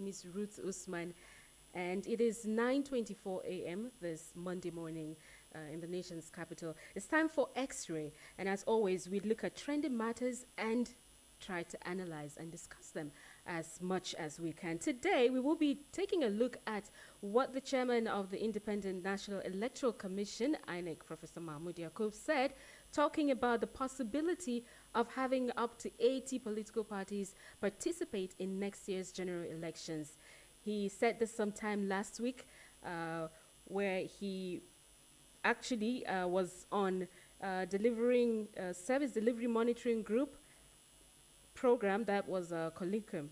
name is Ruth Usman, and it is 9:24 a.m. this Monday morning in the nation's capital. It's time for X-Ray, and as always, we look at trending matters and try to analyze and discuss them as much as we can. Today, we will be taking a look at what the chairman of the Independent National Electoral Commission, INEC, Professor Mahmoud Yakub, said, talking about the possibility of having up to 80 political parties participate in next year's general elections. He said this sometime last week, where he actually was on delivering service delivery monitoring group program that was a colloquium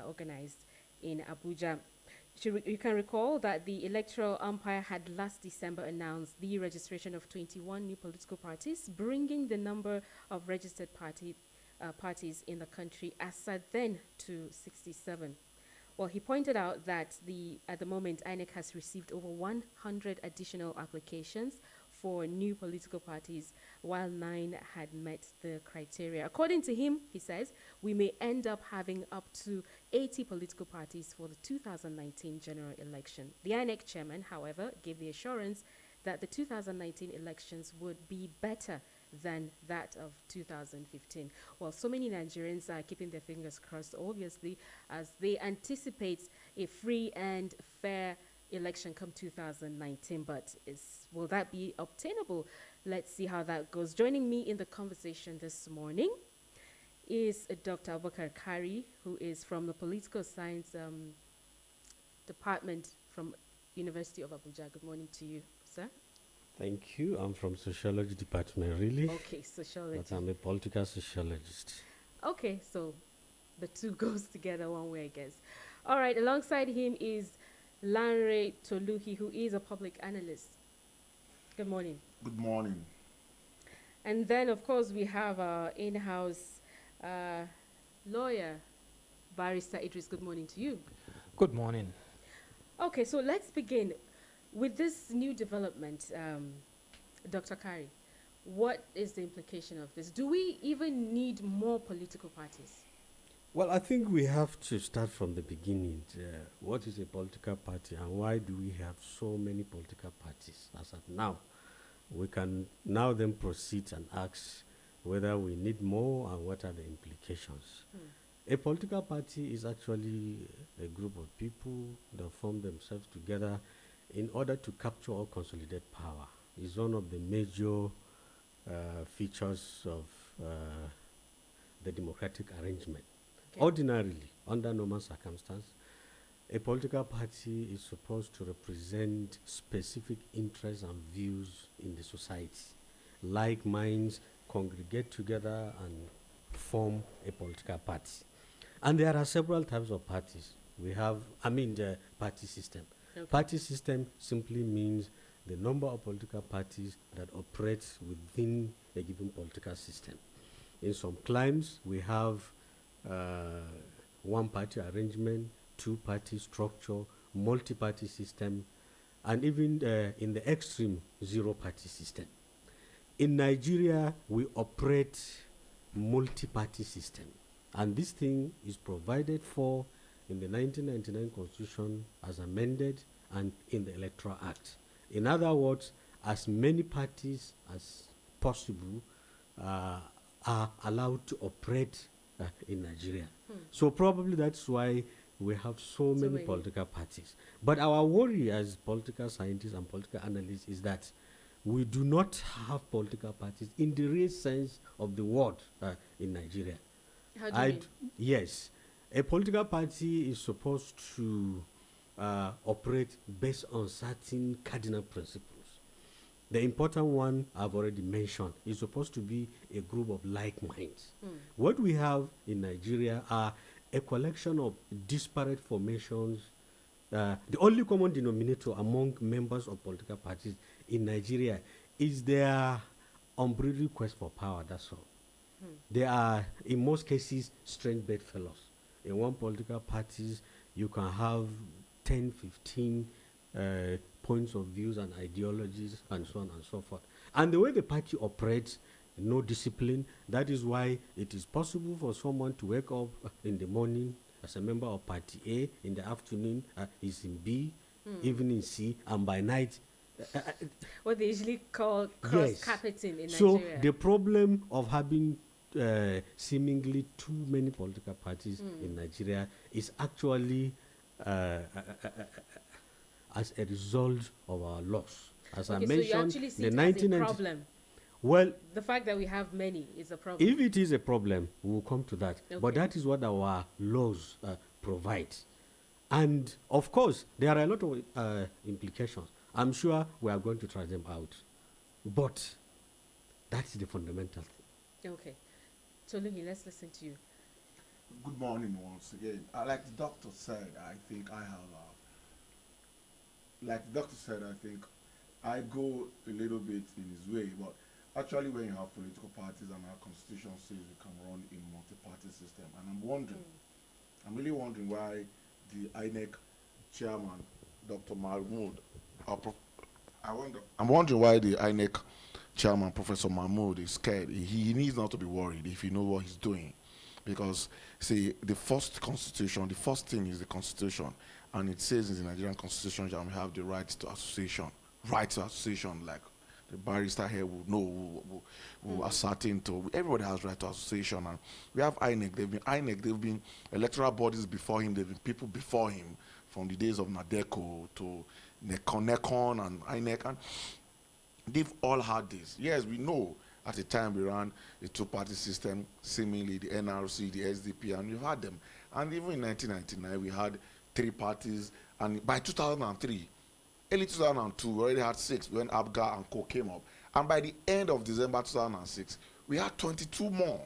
organized in Abuja. You can recall that the electoral umpire had last December announced the registration of 21 new political parties, bringing the number of registered parties in the country as at then to 67. Well, he pointed out that at the moment, INEC has received over 100 additional applications for new political parties, while 9 had met the criteria. According to him, he says, we may end up having up to 80 political parties for the 2019 general election. The INEC chairman, however, gave the assurance that the 2019 elections would be better than that of 2015. Well, so many Nigerians are keeping their fingers crossed, obviously, as they anticipate a free and fair election come 2019. But will that be obtainable? Let's see how that goes. Joining me in the conversation this morning is Dr. Abubakar Kari, who is from the Political Science Department from University of Abuja. Good morning to you, sir. Thank you. I'm from Sociology Department, really. Okay, Sociology. But I'm a political sociologist. Okay, so the two goes together one way, I guess. All right, alongside him is Lanre Toluhi, who is a public analyst. Good morning. Good morning. And then, of course, we have our in-house lawyer, Barrister Idris. Good morning to you. Good morning. Okay, so let's begin. With this new development, Dr. Kari, what is the implication of this? Do we even need more political parties? Well, I think we have to start from the beginning. What is a political party and why do we have so many political parties as of now? We can now then proceed and ask whether we need more and what are the implications. A political party is actually a group of people that form themselves together in order to capture or consolidate power. It's one of the major features of the democratic arrangement. Okay. Ordinarily, under normal circumstances, a political party is supposed to represent specific interests and views in the society. Like minds congregate together and form a political party. And there are several types of parties. We have, the party system. Okay. Party system simply means the number of political parties that operate within a given political system. In some climes, we have one-party arrangement, two-party structure, multi-party system, and even in the extreme, zero-party system. In Nigeria, we operate multi-party system, and this thing is provided for in the 1999 Constitution as amended and in the Electoral Act. In other words, as many parties as possible are allowed to operate in Nigeria. So probably that's why we have so many political parties. But our worry as political scientists and political analysts is that we do not have political parties in the real sense of the word in Nigeria. How do you mean? Yes. A political party is supposed to operate based on certain cardinal principles. The important one I've already mentioned is supposed to be a group of like minds. What we have in Nigeria are a collection of disparate formations. The only common denominator among members of political parties in Nigeria is their unbridled quest for power, that's all. They are, in most cases, strange bedfellows. In one political parties, you can have 10, 15 points of views and ideologies and so on and so forth. And the way the party operates, no discipline. That is why it is possible for someone to wake up in the morning as a member of Party A. In the afternoon, he's in B, evening C, and by night. What they usually call cross-carpeting in So Nigeria. the problem of having seemingly too many political parties in Nigeria is actually as a result of our laws. As I Okay, so mentioned, you actually see the it as a problem. Well, The fact that we have many is a problem. if it is a problem, we will come to that. Okay. But that is what our laws provide. And of course, there are a lot of implications. I'm sure we are going to try them out. But that's the fundamental thing. Okay. Toluni, let's listen to you. Good morning once again. Like the doctor said, I think I have, like the doctor said, I think I go a little bit in his way, but actually when you have political parties and our constitution says we can run a multi-party system, and I'm wondering, I'm really wondering why the INEC chairman, Dr. Mahmood, I'm wondering why the INEC chairman, Professor Mahmood, is scared. He needs not to be worried if he knows what he's doing. Because, see, the first constitution, the first thing is the constitution. And it says in the Nigerian constitution that we have the right to association. Right to association, like the barrister here will know, will ascertain to. Everybody has right to association. And we have INEC. They've been electoral bodies before him. They've been people before him from the days of Nadeco to Necon and INEC. And they've all had this. Yes, we know at the time we ran a two-party system, seemingly the NRC, the SDP, and we've had them. And even in 1999, we had 3 parties. And by 2003, early 2002, we already had 6 when ABGA and Co came up. And by the end of December 2006, we had 22 more.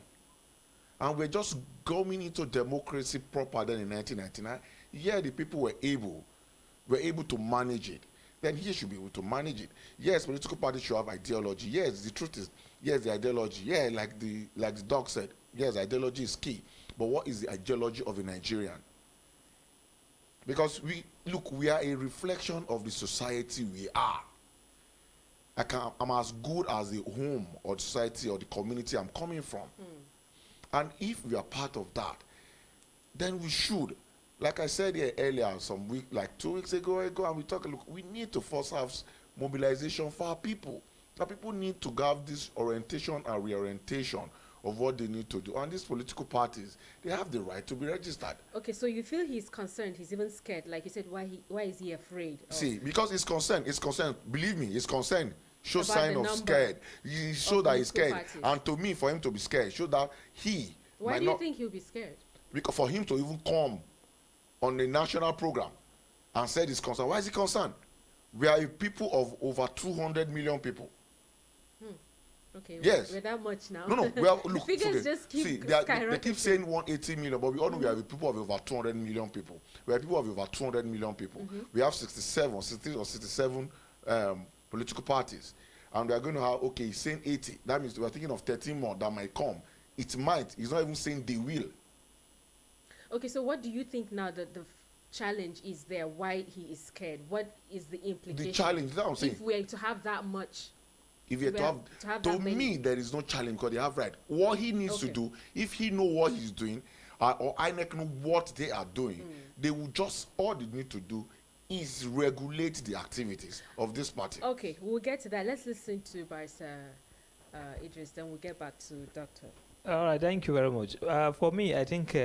And we're just going into democracy proper then in 1999. Yeah, the people were able to manage it. Then he should be able to manage it. Yes, political parties should have ideology. Yes, the truth is, yes, the ideology. Yeah, like the doc said, yes, ideology is key. But what is the ideology of a Nigerian? Because we are a reflection of the society we are. I'm as good as the home or the society or the community I'm coming from. And if we are part of that, then we should. Like I said here earlier, like 2 weeks ago, and we talked, look, we need to first have mobilization for our people. Our people need to have this orientation and reorientation of what they need to do. And these political parties, they have the right to be registered. Okay, so you feel he's concerned, he's even scared. Like you said, why is he afraid? See, because he's concerned. Believe me, he's concerned. Show sign of scared. He show that he's scared. Parties. And to me, for him to be scared, show that he Why do you think he'll be scared? Because for him to even come on a national program and said he's concerned. Why is he concerned? We are a people of over 200 million people. Okay, yes. We're that much now. No, we are, look, the figures just keep skyrocketing. they keep saying 180 million, but we all know we are a people of over 200 million people. We are people of over 200 million people. We have 67 political parties. And we are going to have, okay, he's saying 80. That means we are thinking of 13 more that might come. It might. He's not even saying they will. Okay, so what do you think now that the challenge is there? Why he is scared? What is the implication? The challenge, that's what I'm saying. If we're to have that much, if you're to have me, there is no challenge because they have right. What he needs to do, if he know what he's doing, or INEC know what they are doing, they will just, all they need to do is regulate the activities of this party. Okay, we'll get to that. Let's listen to Barrister Idris, then we'll get back to Doctor. All right, thank you very much. For me, I think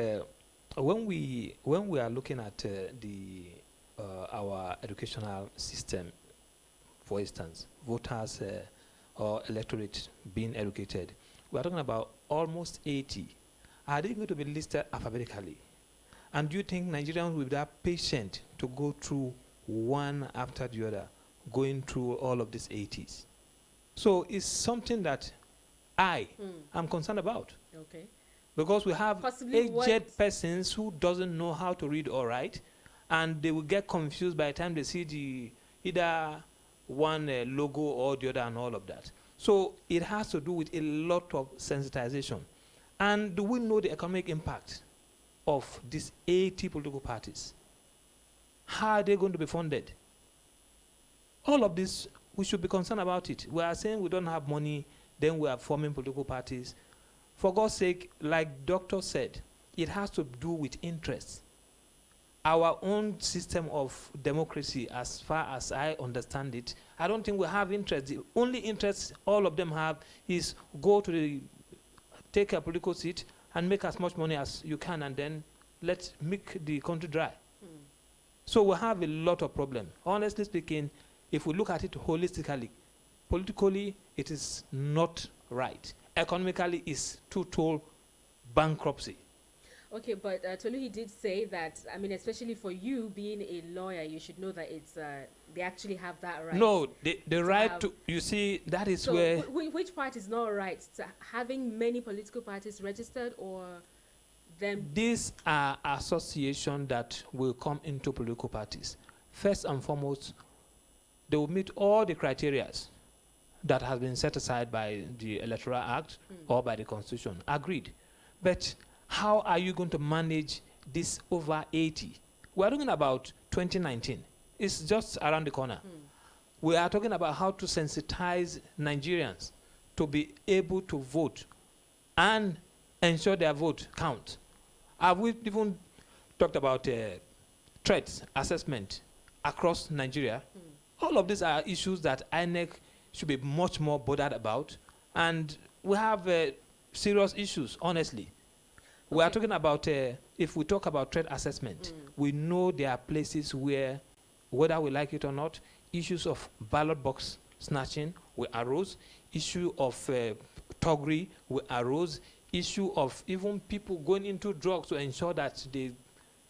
when we are looking at our educational system, for instance, voters or electorate being educated, we are talking about almost 80. Are they going to be listed alphabetically? And do you think Nigerians will be that patient to go through one after the other, going through all of these 80s? So it's something that I am concerned about. Okay. Because we have Possibly aged persons who doesn't know how to read or write, and they will get confused by the time they see either one logo or the other and all of that. So it has to do with a lot of sensitization. And do we know the economic impact of these 80 political parties? How are they going to be funded? All of this, we should be concerned about it. We are saying we don't have money, then we are forming political parties. For God's sake, like Doctor said, it has to do with interests. our own system of democracy, as far as I understand it, I don't think we have interest. The only interest all of them have is go to the, take a political seat and make as much money as you can, and then let's make the country dry. So we have a lot of problems. Honestly speaking, if we look at it holistically, politically, it is not right. Economically, it's total bankruptcy. Okay, but Toluhi did say that, I mean, especially for you being a lawyer, you should know that it's they actually have that right. No, the right have- to, you see, that is So where which part is not right? Having many political parties registered, or them? these are associations that will come into political parties. First and foremost, they will meet all the criteria that has been set aside by the Electoral Act or by the Constitution. Agreed. But how are you going to manage this over 80? We're talking about 2019. It's just around the corner. We are talking about how to sensitize Nigerians to be able to vote and ensure their vote counts. Have we even talked about threat assessment across Nigeria? All of these are issues that INEC should be much more bothered about. And we have serious issues, honestly. We are talking about, if we talk about threat assessment, we know there are places where, whether we like it or not, issues of ballot box snatching will arose, issue of thuggery will arose, issue of even people going into drugs to ensure that they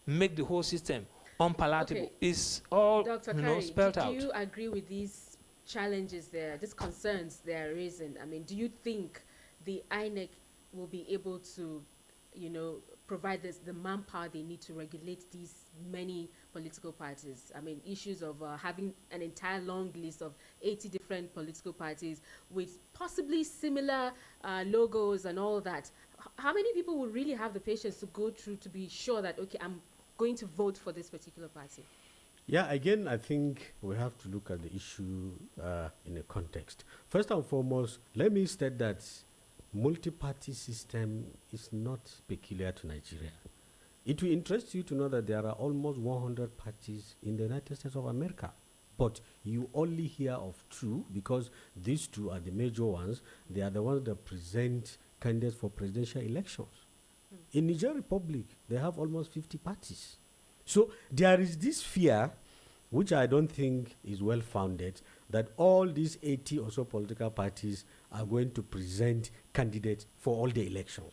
make the whole system unpalatable. Okay. Is all Dr. you know, Kari, spelled do out. you agree with these challenges there, these concerns they are raising? I mean, do you think the INEC will be able to, you know, provide the manpower they need to regulate these many political parties? I mean, issues of having an entire long list of 80 different political parties with possibly similar logos and all that. How many people will really have the patience to go through to be sure that, okay, I'm going to vote for this particular party? Yeah, again, I think we have to look at the issue in a context. First and foremost, let me state that multi-party system is not peculiar to Nigeria. It will interest you to know that there are almost 100 parties in the United States of America, but you only hear of two because these two are the major ones. They are the ones that present candidates for presidential elections. In Niger Republic, they have almost 50 parties. So there is this fear, which I don't think is well founded, that all these 80 or so political parties are going to present candidates for all the elections.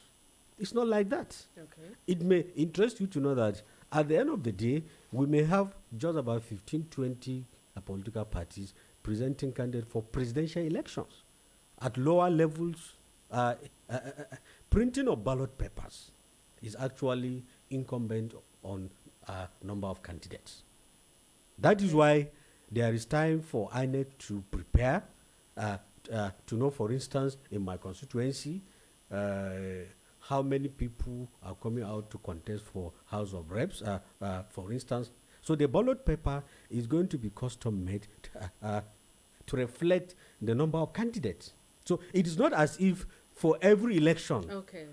It's not like that. Okay. It may interest you to know that at the end of the day, we may have just about 15, 20 political parties presenting candidates for presidential elections. At lower levels, printing of ballot papers is actually incumbent on a number of candidates. That is why there is time for INEC to prepare, to know, for instance, in my constituency, how many people are coming out to contest for House of Reps, for instance. So the ballot paper is going to be custom made to reflect the number of candidates. So it is not as if for every election Okay.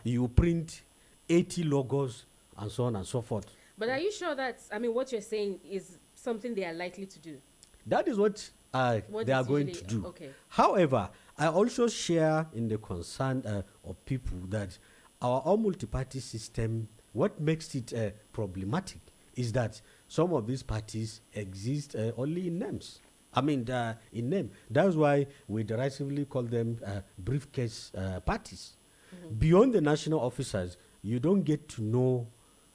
you print 80 logos and so on and so forth. But are you sure that, I mean, what you're saying is something they are likely to do? That is what What they are is going usually- to do. okay. However, I also share in the concern of people that our all multi-party system, what makes it problematic is that some of these parties exist only in names. I mean, in name. That's why we derisively call them briefcase parties. Beyond the national officers, you don't get to know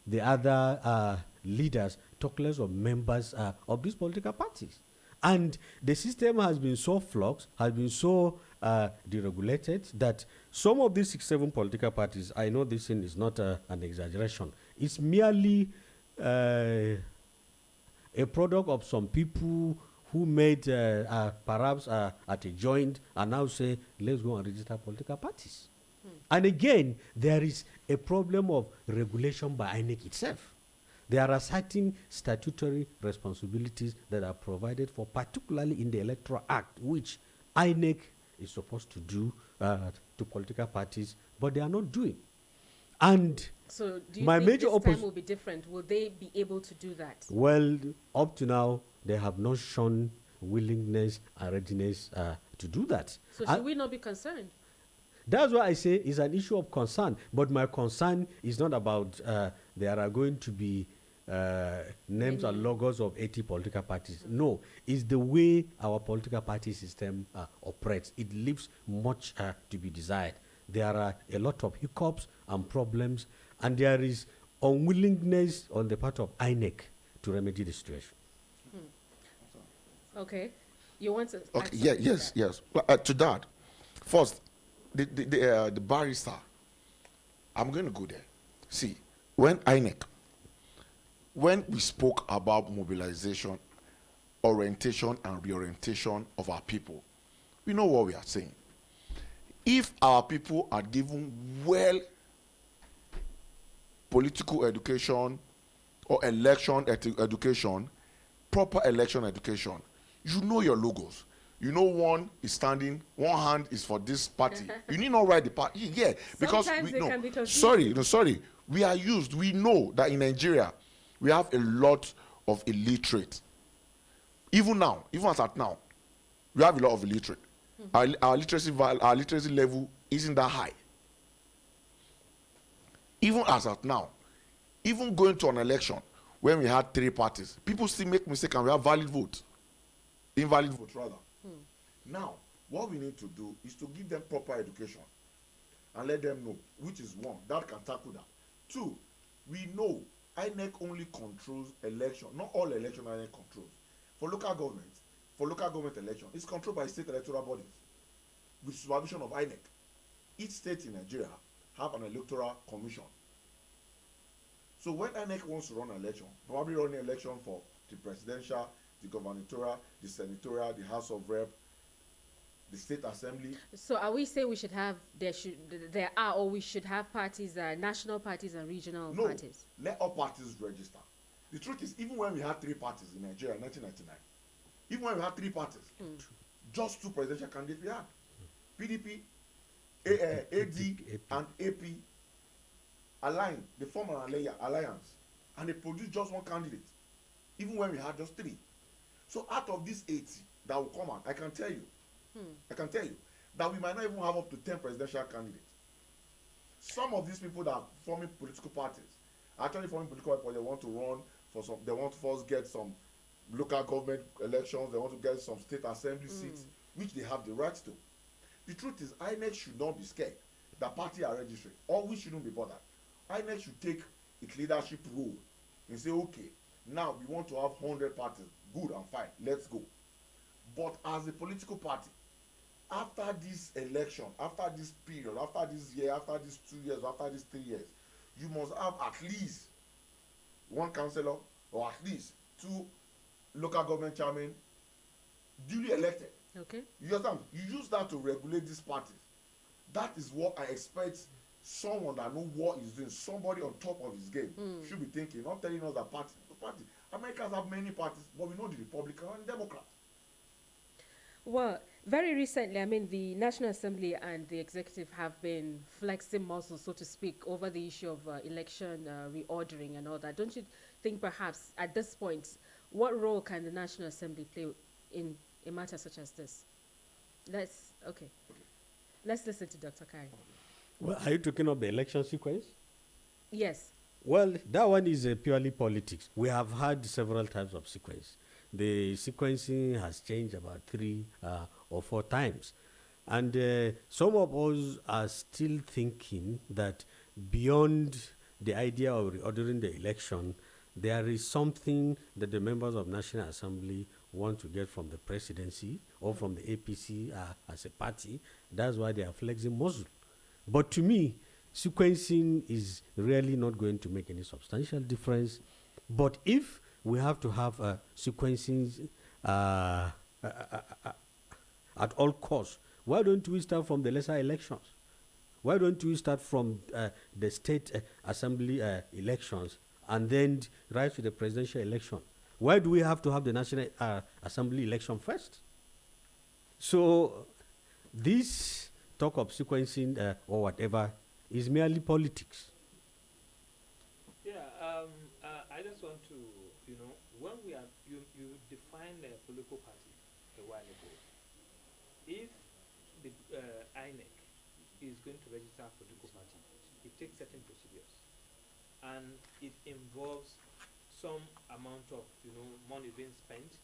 the other leaders, talk less of members of these political parties. And the system has been so fluxed, has been so deregulated that some of these 6-7 political parties, I know this thing is not an exaggeration, it's merely a product of some people who made perhaps at a joint and now say, let's go and register political parties. And again, there is a problem of regulation by INEC itself. There are certain statutory responsibilities that are provided for, particularly in the Electoral Act, which INEC is supposed to do to political parties, but they are not doing. And So do you my think major this time will be different? Will they be able to do that? well, up to now, they have not shown willingness and readiness to do that. So I- should we not be concerned? That's why I say it's an issue of concern. But my concern is not about there are going to be names and logos of 80 political parties. No, it's the way our political party system operates. It leaves much to be desired. There are a lot of hiccups and problems, and there is unwillingness on the part of INEC to remedy the situation. Okay. You want to add Okay, something to yes, that? yes. Well, to that, first, the barrister, I'm going to go there. See, when we spoke about mobilization, orientation, and reorientation of our people, we know what we are saying. If our people are given well political education or election education, proper election education, you know your logos. You know one is standing, one hand is for this party. You need not write the party. Yeah, because Sometimes we they know. can be confusing. Sorry. We are used. We know that in Nigeria, we have a lot of illiterate. Even now, even as at now, we have a lot of illiterate. Our literacy level isn't that high. Even as at now, even going to an election when we had 3 parties, people still make mistake and we have invalid vote rather. Now, what we need to do is to give them proper education and let them know, which is one, that can tackle that. 2, we know INEC only controls election, not all election INEC controls. For local government election, it's controlled by state electoral bodies with supervision of INEC. Each state in Nigeria have an electoral commission. So when INEC wants to run an election, probably run an election for the presidential, the gubernatorial, the senatorial, the House of Rep, the state assembly. So are we saying we should have we should have parties that are national parties and regional No, parties? let all parties register. The truth is, even when we had 3 parties in Nigeria in 1999, even when we had 3 parties, just 2 presidential candidates we had. PDP, AD, and AP aligned, they formed an alliance, and they produced just 1 candidate, even when we had just 3. So out of these 80 that will come out, I can tell you that we might not even have up to 10 presidential candidates. Some of these people that are forming political parties, actually forming political parties, they want to run for some, they want to first get some local government elections, they want to get some state assembly seats, which they have the rights to. The truth is, INEC should not be scared that parties are registering, or we shouldn't be bothered. INEC should take its leadership role and say, okay, now we want to have 100 parties, good and fine, let's go. But as a political party, after this election, after this period, after this year, after these 2 years, after these 3 years, you must have at least 1 councillor or at least 2 local government chairmen duly elected. Okay. You understand? You use that to regulate these parties. That is what I expect someone that knows what he's doing, somebody on top of his game, should be thinking, not telling us that party. Americans have many parties, but we know the Republican and Democrat. Well, very recently, I mean, the National Assembly and the executive have been flexing muscles, so to speak, over the issue of election reordering and all that. Don't you think perhaps at this point, what role can the National Assembly play in a matter such as this? Let's listen to Dr. Kari. Well, are you talking of the election sequence? Yes. Well, that one is purely politics. We have had several types of sequence. The sequencing has changed about 3 or 4 times. And some of us are still thinking that beyond the idea of reordering the election, there is something that the members of National Assembly want to get from the presidency or from the APC as a party. That's why they are flexing muscle. But to me, sequencing is really not going to make any substantial difference. But if we have to have sequencing at all costs, why don't we start from the lesser elections? Why don't we start from the state assembly elections and then rise to the presidential election? Why do we have to have the National Assembly election first? So this talk of sequencing or whatever is merely politics. political party a while ago. If the INEC is going to register a political party, it takes certain procedures, and it involves some amount of money being spent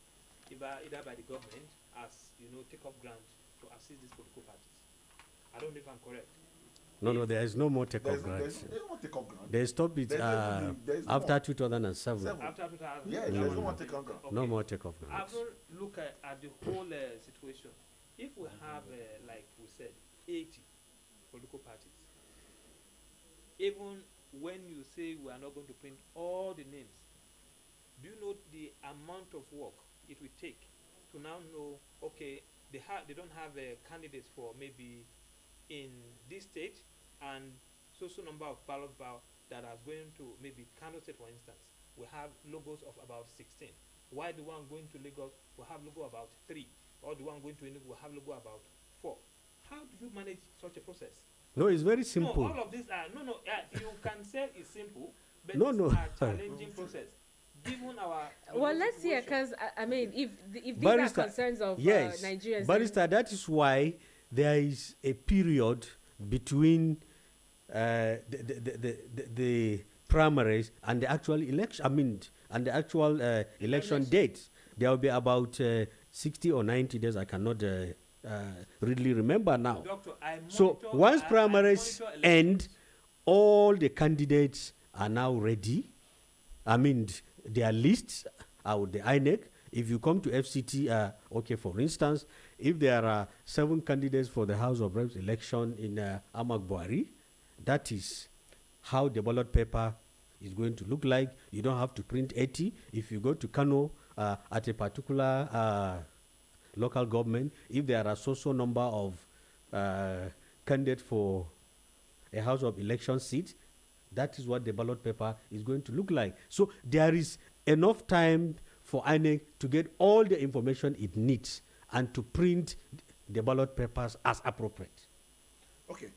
either by the government as take-up grant to assist these political parties. I don't know if I'm correct. No, there is no more take-up grants. There's no take-up grant. They stopped it There's no after more. 2007. After 2000, Yeah, there's no more take-up grant. No more take-up grants. Have a look at the whole situation. If we have, like we said, 80 political parties, even when you say we are not going to print all the names, do you know the amount of work it will take to now know, okay, they don't have candidates for maybe in this state and so number of ballot that are going to maybe Kano State, for instance, we have logos of about 16. Why the one going to Lagos will have logo about 3, or the one going to Enugu will have logo about 4? How do you manage such a process? No, it's very simple. No, all of these are you can say it's simple, but No, it's no. a challenging process. Given our Well, let's hear, because I mean, if these Barrister, are concerns of yes, Nigerians, Barrister, that is why there is a period between the primaries and the actual election. I mean, and the actual election date. There will be about 60 or 90 days. I cannot really remember now. Doctor, So once primaries end, all the candidates are now ready. I mean, their lists are with the INEC. If you come to FCT, okay, for instance, if there are 7 candidates for the House of Reps election in Amagbwari, that is how the ballot paper is going to look like. You don't have to print 80. If you go to Kano at a particular local government, if there are so number of candidates for a House of Election seat, that is what the ballot paper is going to look like. So there is enough time for INEC to get all the information it needs and to print the ballot papers as appropriate. Okay,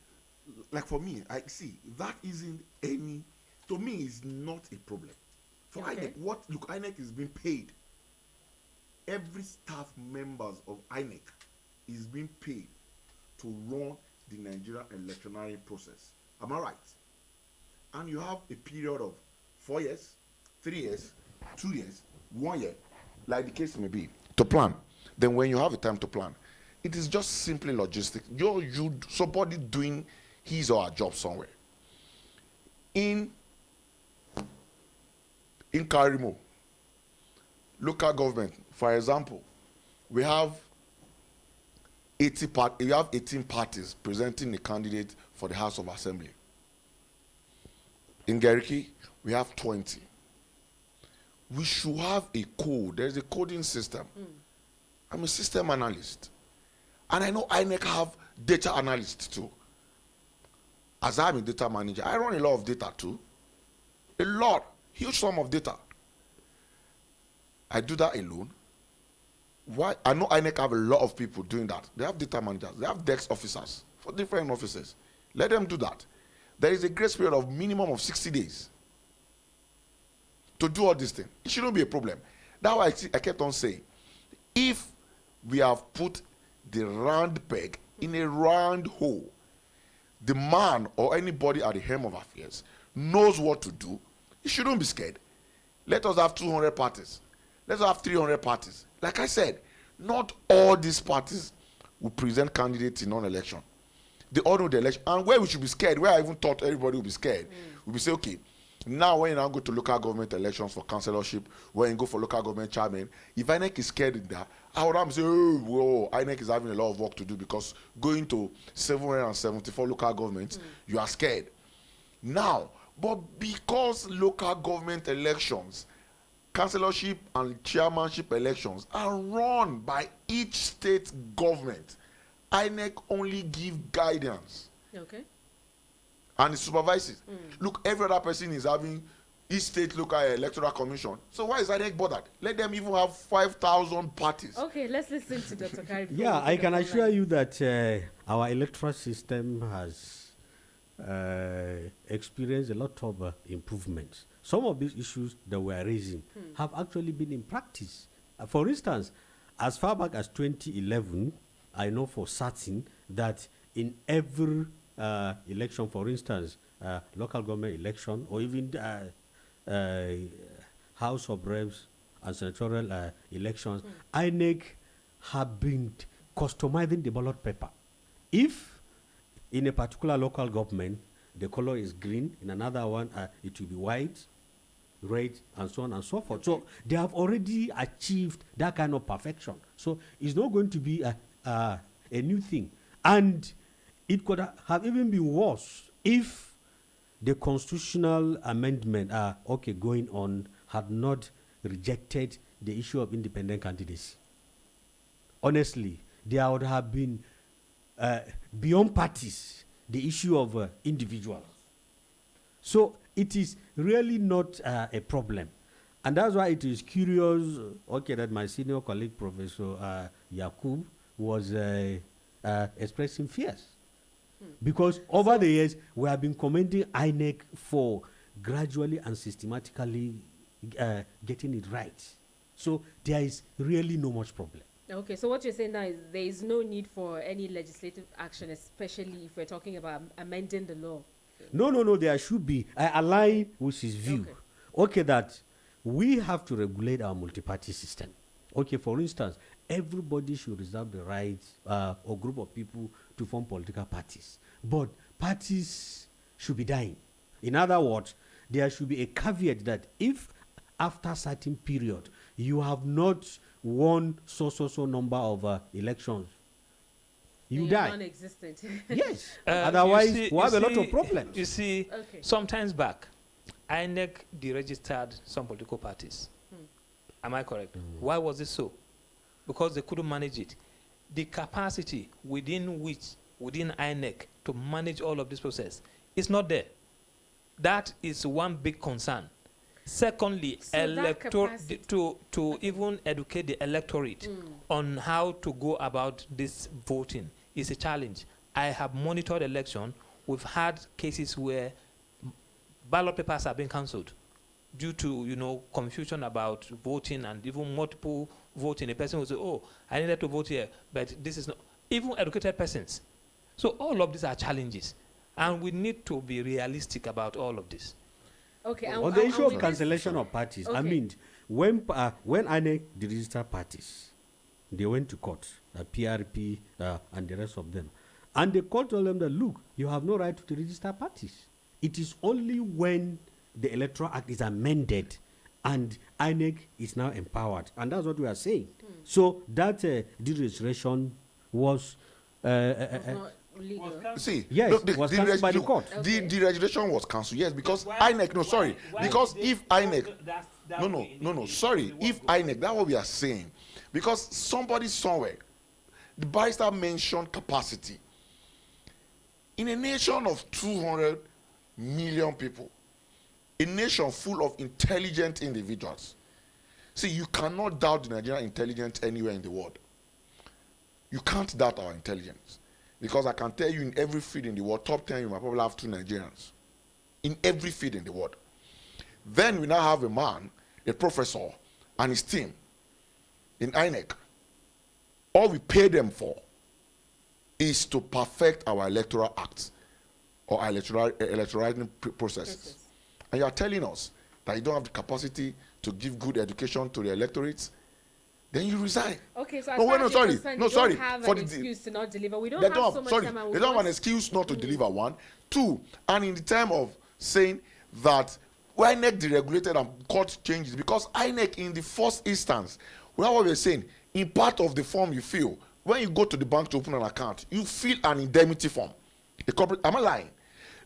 like for me, I see that isn't any. To me, it's not a problem. For INEC, INEC is being paid. Every staff members of INEC is being paid to run the Nigerian electoral process. Am I right? And you have a period of 4 years, 3 years, 2 years, 1 year, like the case may be, to plan. Then when you have a time to plan, it is just simply logistics. You somebody doing his or her job somewhere. In Karimo, local government, for example, we have 18 parties presenting a candidate for the House of Assembly. In Gariki, we have 20. We should have a code. There's a coding system. I'm a system analyst. And I know INEC have data analysts too. As I'm a data manager, I run a lot of data too. A lot. Huge sum of data. I do that alone. Why? I know INEC have a lot of people doing that. They have data managers. They have desk officers for different offices. Let them do that. There is a grace period of minimum of 60 days to do all this thing. It shouldn't be a problem. That's why I kept on saying, if we have put the round peg in a round hole, the man or anybody at the helm of affairs knows what to do. He shouldn't be scared. Let us have 200 parties. Let's have 300 parties. Like I said, not all these parties will present candidates in non-election. They all know the election. And where we should be scared, where I even thought everybody would be scared, we'll be say, okay, now when you now go to local government elections for councillorship, when you go for local government chairman, if INEC is scared in that, I would have say, oh, whoa, INEC is having a lot of work to do because going to 774 local governments, you are scared. Now, but because local government elections, councillorship and chairmanship elections are run by each state government, INEC only give guidance. Okay. And it supervises. Look, every other person is having each state local electoral commission. So why is INEC bothered? Let them even have 5,000 parties. Okay, let's listen to Dr. Kari. Yeah, I can assure you that our electoral system has experienced a lot of improvements. Some of these issues that we are raising have actually been in practice. For instance, as far back as 2011, I know for certain that in every election, for instance, local government election, or even House of Reps and senatorial elections, INEC have been customizing the ballot paper. If in a particular local government, the color is green, in another one, it will be white, red, and so on and so forth. So they have already achieved that kind of perfection. So it's not going to be a new thing. And it could have even been worse if the constitutional amendment going on had not rejected the issue of independent candidacy. Honestly, there would have been beyond parties the issue of individuals. So it is really not a problem. And that's why it is curious, that my senior colleague, Professor Yakub, was expressing fears. Because over the years, we have been commending INEC for gradually and systematically getting it right. So there is really no much problem. Okay, so what you're saying now is there is no need for any legislative action, especially if we're talking about amending the law. No, there should be. I align with his view. Okay, that we have to regulate our multi-party system. Okay, for instance, everybody should reserve the right or group of people to form political parties. But parties should be dying. In other words, there should be a caveat that if after a certain period you have not won so number of elections, you die. Non-existent. Yes. Otherwise, we have a lot of problems. You see, sometimes back, INEC deregistered some political parties. Am I correct? Why was it so? Because they couldn't manage it. The capacity within INEC to manage all of this process is not there. That is one big concern. Secondly, to even educate the electorate on how to go about this voting is a challenge. I have monitored election. We've had cases where ballot papers have been cancelled due to confusion about voting and even multiple voting. A person will say, "Oh, I needed to vote here, but this is not." Even educated persons. So all of these are challenges, and we need to be realistic about all of this. Okay. On the issue of cancellation of parties, I mean, when INEC deregistered parties, they went to court, PRP and the rest of them, and the court told them that, look, you have no right to deregister parties. It is only when the Electoral Act is amended and INEC is now empowered, and that's what we are saying. So that deregistration was not legal. See, yes, was cancelled by the court. The deregistration was cancelled, yes, because INEC, no, sorry, because if INEC, no, sorry, if INEC, that's what we are saying, because somebody somewhere, the barrister mentioned capacity. In a nation of 200 million people, a nation full of intelligent individuals, see, you cannot doubt the Nigerian intelligence anywhere in the world. You can't doubt our intelligence. Because I can tell you in every field in the world, top 10, you might probably have 2 Nigerians. In every field in the world. Then we now have a man, a professor, and his team in INEC. All we pay them for is to perfect our electoral acts or our electoral processes. And you are telling us that you don't have the capacity to give good education to the electorates, then you resign. Okay, so don't have for an excuse to not deliver. We don't they have don't so have, much sorry, time. they don't have an excuse not to deliver, one. Two, and in the time of saying that INEC deregulated and court changes, because INEC in the first instance, well, what we're saying, in part of the form you fill, when you go to the bank to open an account, you fill an indemnity form. A corporate, am I lying?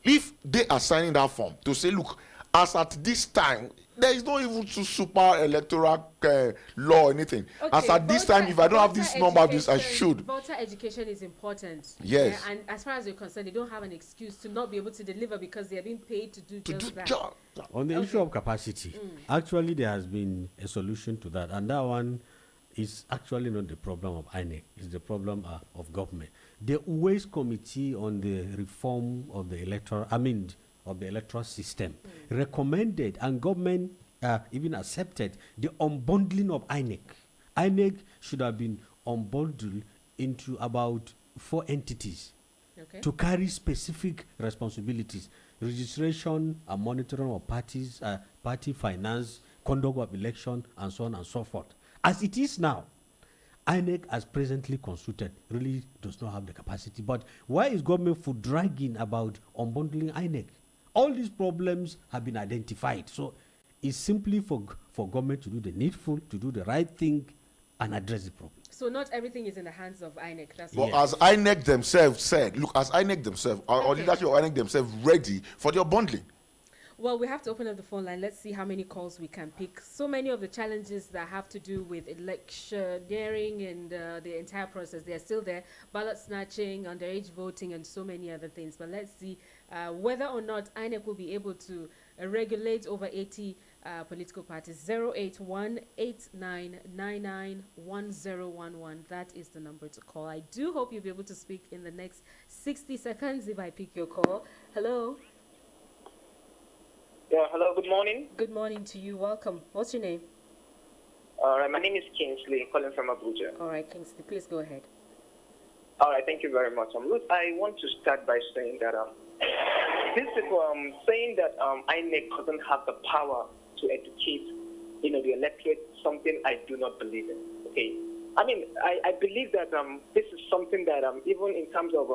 If they are signing that form to say, look, as at this time, there is no even super electoral law or anything. Okay, as at this time, if I don't have this number of this, I should. Voter education is important. Yes. And as far as you're concerned, they don't have an excuse to not be able to deliver because they are being paid to do that. Job. On the issue of capacity, actually there has been a solution to that, and that one is actually not the problem of INEC, it's the problem of government. The Ways Committee on the reform of the electoral system recommended, and government even accepted, the unbundling of INEC INEC should have been unbundled into about 4 entities Okay. to carry specific responsibilities: registration and monitoring of parties, party finance, conduct of election, and so on and so forth. As it is now, INEC, as presently constituted, really does not have the capacity. But why is government foot dragging about unbundling INEC? All these problems have been identified. So it's simply for government to do the needful, to do the right thing, and address the problem. So not everything is in the hands of INEC. That's But what as INEC themselves said, look, as INEC themselves, or Okay. leadership of INEC themselves ready for their bundling. Well, we have to open up the phone line. Let's see how many calls we can pick. So many of the challenges that have to do with electioneering and the entire process, they're still there. Ballot snatching, underage voting, and so many other things. But let's see whether or not INEC will be able to regulate over 80 political parties. 081-8999-1011. That is the number to call. I do hope you'll be able to speak in the next 60 seconds if I pick your call. Hello. Yeah, hello, good morning. Good morning to you. Welcome. What's your name? All right, my name is Kingsley, calling from Abuja. All right, Kingsley, please go ahead. All right, thank you very much. Ruth, I want to start by saying that these people saying that INEC doesn't have the power to educate, the electorate, something I do not believe in. Okay, I mean, I believe that this is something that even in terms of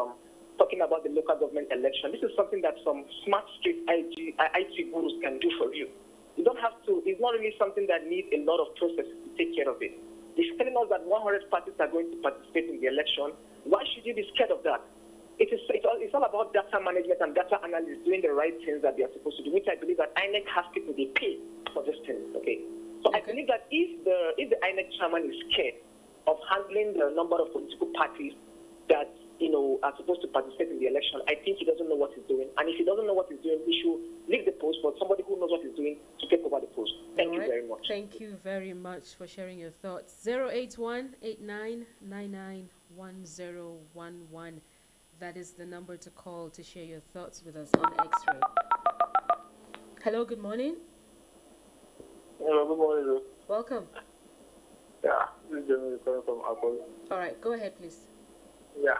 talking about the local government election, this is something that some smart street IT gurus can do for you. You don't have to. It's not really something that needs a lot of processes to take care of it. It's telling us that 100 parties are going to participate in the election. Why should you be scared of that? It's all about data management and data analysis, doing the right things that they are supposed to do, which I believe that INEC has people they pay for these things. Okay, so I believe that if the INEC chairman is scared of handling the number of political parties that are supposed to participate in the election, I think he doesn't know what he's doing. And if he doesn't know what he's doing, he should leave the post for somebody who knows what he's doing to take over the post. Thank you very much. Thank you very much for sharing your thoughts. 081-8999-1011. That is the number to call to share your thoughts with us on X-Ray. Hello, good morning. Hello, good morning, Ruth. Welcome. Yeah, this is Jeremy calling from Apple. All right, go ahead, please. Yeah.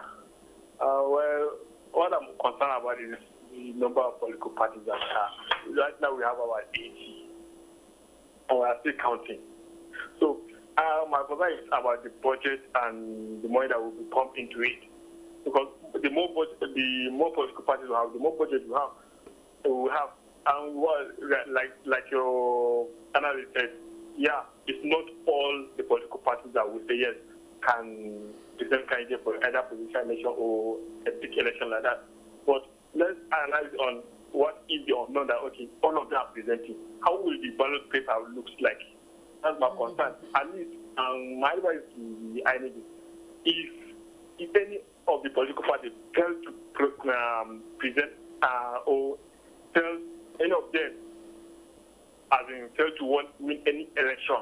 Well, what I'm concerned about is the number of political parties that are. Right now we have about 80, and we are still counting. So my concern is about the budget and the money that will be pumped into it. Because the more political parties we have, the more budget we have. And what, like your analyst said, yeah, it's not all the political parties that will say yes can present candidate for either presidential election or a big election like that. But let's analyze on what is the unknown that, okay, all of them are presenting. How will the ballot paper look like? That's my concern. At least, my advice to the INEC is if any of the political parties fail to present or tell any of them fail to win any election,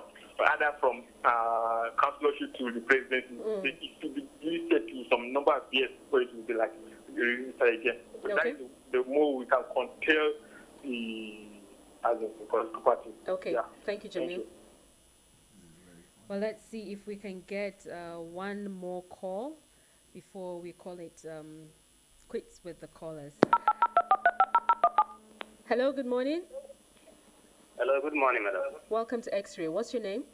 either from councillorship to the presidency, it should be listed to some number of years for it to be like registered again. But that is the more we can curtail the political party. Okay, Yeah. thank you, Jamil. Thank you. Well, let's see if we can get one more call before we call it quits with the callers. Hello, good morning. Hello, good morning, madam. Welcome to X-Ray. What's your name?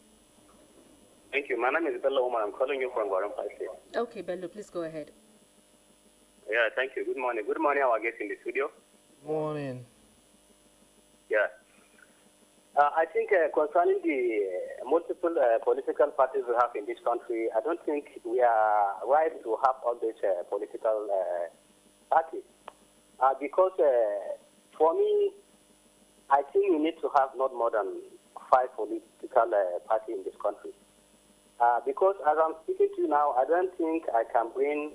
Thank you. My name is Bello Omar. I'm calling you from Gwaram State. Okay, Bello, please go ahead. Yeah, thank you. Good morning. Good morning, our guests in the studio. Morning. Yeah. I think concerning the multiple political parties we have in this country, I don't think we are right to have all these political parties. Because for me, I think we need to have not more than 5 political parties in this country. Because as I'm speaking to you now, I don't think I can bring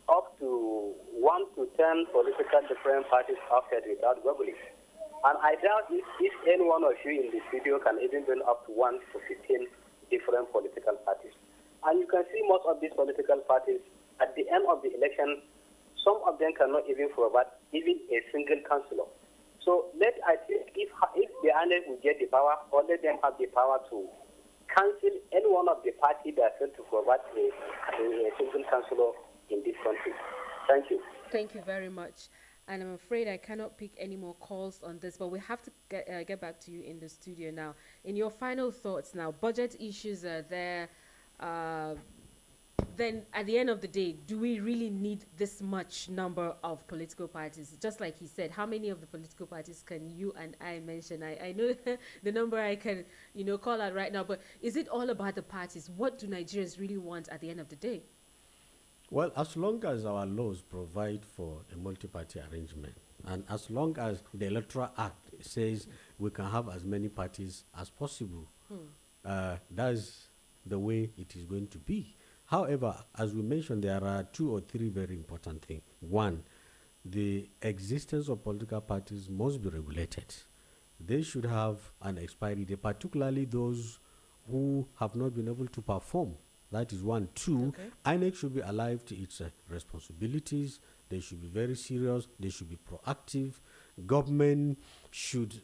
up to 1 to 10 political different parties after without googling. And I doubt if any one of you in the studio can even bring up to 1 to 15 different political parties. And you can see most of these political parties, at the end of the election, some of them cannot even provide even a single councillor. So I think if the INEC will get the power, or let them have the power to cancel any one of the party that failed to provide a single councillor in this country. Thank you. Thank you very much. And I'm afraid I cannot pick any more calls on this, but we have to get back to you in the studio now. In your final thoughts now, budget issues are there. Then at the end of the day, do we really need this much number of political parties? Just like he said, how many of the political parties can you and I mention? I know the number I can, call out right now, but is it all about the parties? What do Nigerians really want at the end of the day? Well, as long as our laws provide for a multi-party arrangement, and as long as the Electoral Act says we can have as many parties as possible, that's the way it is going to be. However, as we mentioned, there are 2 or 3 very important things. One, the existence of political parties must be regulated. They should have an expiry date, particularly those who have not been able to perform. That is one. 2, INEC should be alive to its responsibilities. They should be very serious. They should be proactive. Government should,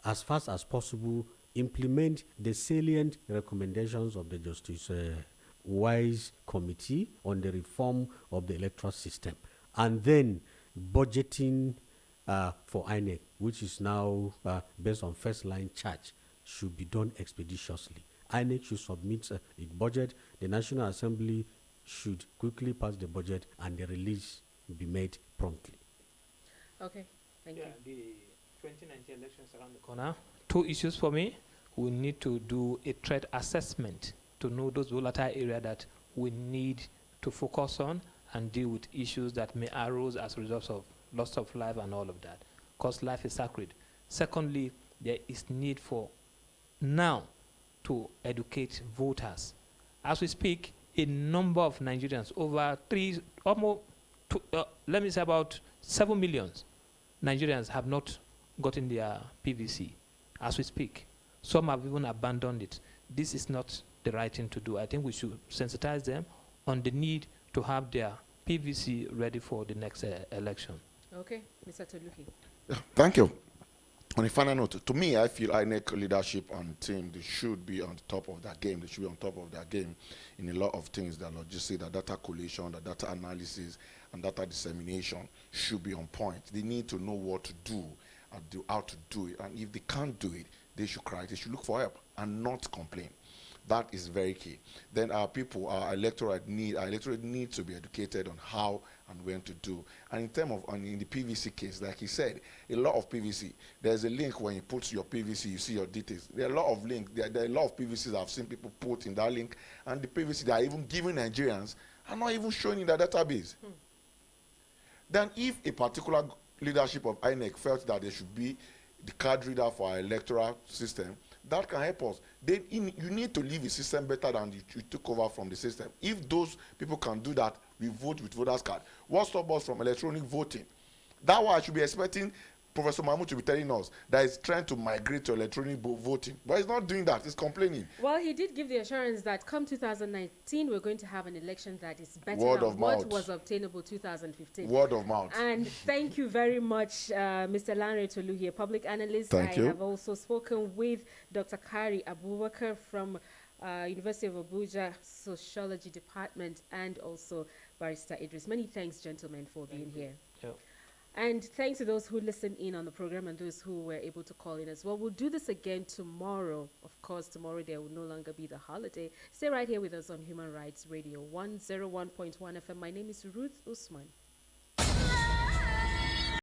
as fast as possible, implement the salient recommendations of the Justice Wise Committee on the reform of the electoral system. And then budgeting for INEC, which is now based on first line charge, should be done expeditiously. INEC should submit its budget. The National Assembly should quickly pass the budget, and the release be made promptly. Okay, thank you. The 2019 elections around the corner. 2 issues for me. We need to do a threat assessment to know those volatile areas that we need to focus on and deal with issues that may arise as a result of loss of life and all of that, because life is sacred. Secondly, there is need for now to educate voters. As we speak, a number of Nigerians, let me say about 7 million Nigerians have not gotten their PVC as we speak. Some have even abandoned it. This is not the right thing to do. I think we should sensitize them on the need to have their PVC ready for the next election. Okay, Mr. Toluhi. Thank you. On a final note, to me, I feel INEC leadership and team, they should be on top of that game. They should be on top of that game in a lot of things that logistics, the data collation, the data analysis, and data dissemination should be on point. They need to know what to do and how to do it. And if they can't do it, they should cry. They should look for help and not complain. That is very key. Then our people, our electorate need to be educated on how and when to do. And in terms of, in the PVC case, like he said, a lot of PVC, there's a link when you put your PVC, you see your details. There are a lot of links, there are a lot of PVCs I've seen people put in that link, and the PVC they are even giving Nigerians are not even showing in the database. Then if a particular leadership of INEC felt that there should be the card reader for our electoral system, that can help us. You need to leave a system better than you took over from the system. If those people can do that, we vote with voters card. What stops us from electronic voting? That's why I should be expecting Professor Mahmoud to be telling us that he's trying to migrate to electronic voting. But he's not doing that. He's complaining. Well, he did give the assurance that come 2019, we're going to have an election that is better than what was obtainable 2015. Word of mouth. And thank you very much, Mr. Lanre Toluhi, a public analyst. Thank you. I have also spoken with Dr. Kari Abubakar from University of Abuja Sociology Department, and also Barrister Idris. Many thanks, gentlemen, for being here. Yep. And thanks to those who listened in on the program and those who were able to call in as well. We'll do this again tomorrow. Of course, tomorrow there will no longer be the holiday. Stay right here with us on Human Rights Radio 101.1 FM. My name is Ruth Usman.